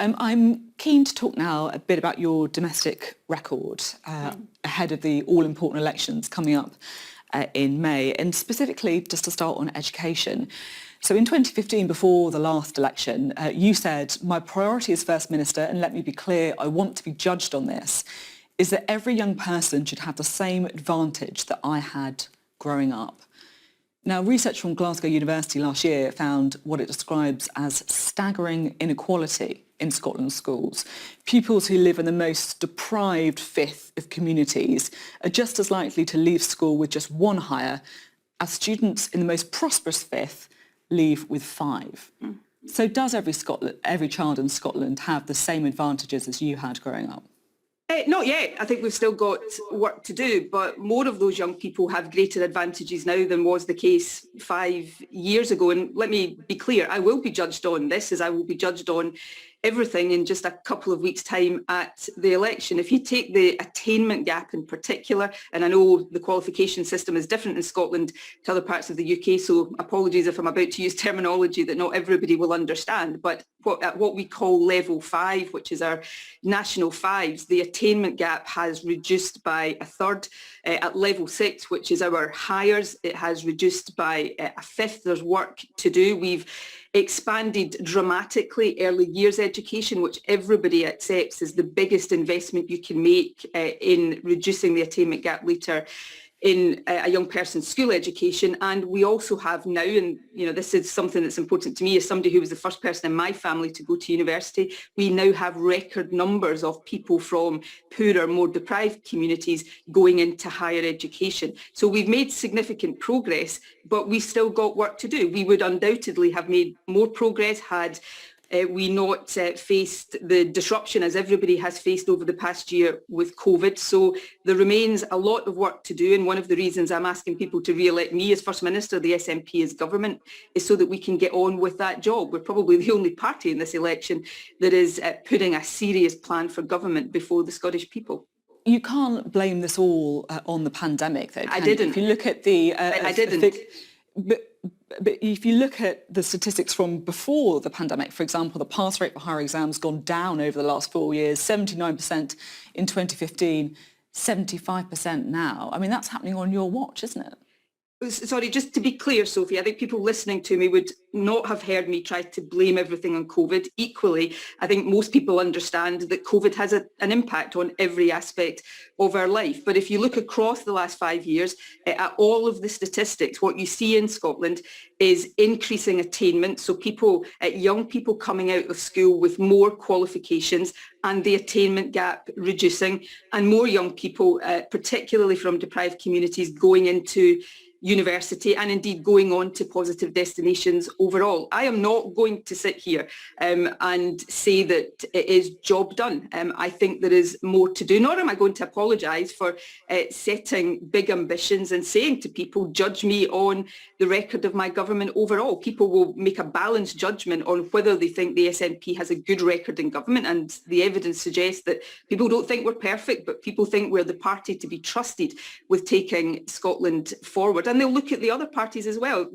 I'm keen to talk now a bit about your domestic record ahead of the all-important elections coming up in May, and specifically just to start on education. So in 2015, before the last election, you said, "My priority as First Minister, and let me be clear, I want to be judged on this, is that every young person should have the same advantage that I had growing up." Now, research from Glasgow University last year found what it describes as staggering inequality in Scotland's schools. Pupils who live in the most deprived fifth of communities are just as likely to leave school with just one hire as students in the most prosperous fifth leave with five. So does every child in Scotland have the same advantages as you had growing up? Not yet. I think we've still got work to do, but more of those young people have greater advantages now than was the case 5 years ago. And let me be clear, I will be judged on this as I will be judged on everything in just a couple of weeks' time at the election. If you take the attainment gap in particular, and I know the qualification system is different in Scotland to other parts of the UK, so apologies if I'm about to use terminology that not everybody will understand, but at what we call level 5, which is our national fives, the attainment gap has reduced by a third. At level 6, which is our hires, it has reduced by a fifth. There's work to do. We've expanded dramatically early years education, which everybody accepts is the biggest investment you can make in reducing the attainment gap later in a young person's school education. And we also have now, and this is something that's important to me as somebody who was the first person in my family to go to university, we now have record numbers of people from poorer, more deprived communities going into higher education. So we've made significant progress, but we still got work to do. We would undoubtedly have made more progress had we not faced the disruption as everybody has faced over the past year with COVID. So there remains a lot of work to do, and one of the reasons I'm asking people to re-elect me as First Minister, the SNP as government, is so that we can get on with that job. We're probably the only party in this election that is putting a serious plan for government before the Scottish people. You can't blame this all on the pandemic, though. I didn't. If you look at the... I didn't. But if you look at the statistics from before the pandemic, for example, the pass rate for higher exams has gone down over the last 4 years, 79% in 2015, 75% now. I mean, that's happening on your watch, isn't it? Sorry, just to be clear, Sophie, I think people listening to me would not have heard me try to blame everything on COVID. Equally, I think most people understand that COVID has an impact on every aspect of our life. But if you look across the last 5 years at all of the statistics, what you see in Scotland is increasing attainment. So young people coming out of school with more qualifications and the attainment gap reducing, and more young people, particularly from deprived communities, going into university and indeed going on to positive destinations overall. I am not going to sit here and say that it is job done. I think there is more to do, nor am I going to apologise for setting big ambitions and saying to people, judge me on the record of my government overall. People will make a balanced judgment on whether they think the SNP has a good record in government, and the evidence suggests that people don't think we're perfect, but people think we're the party to be trusted with taking Scotland forward. And they'll look at the other parties as well.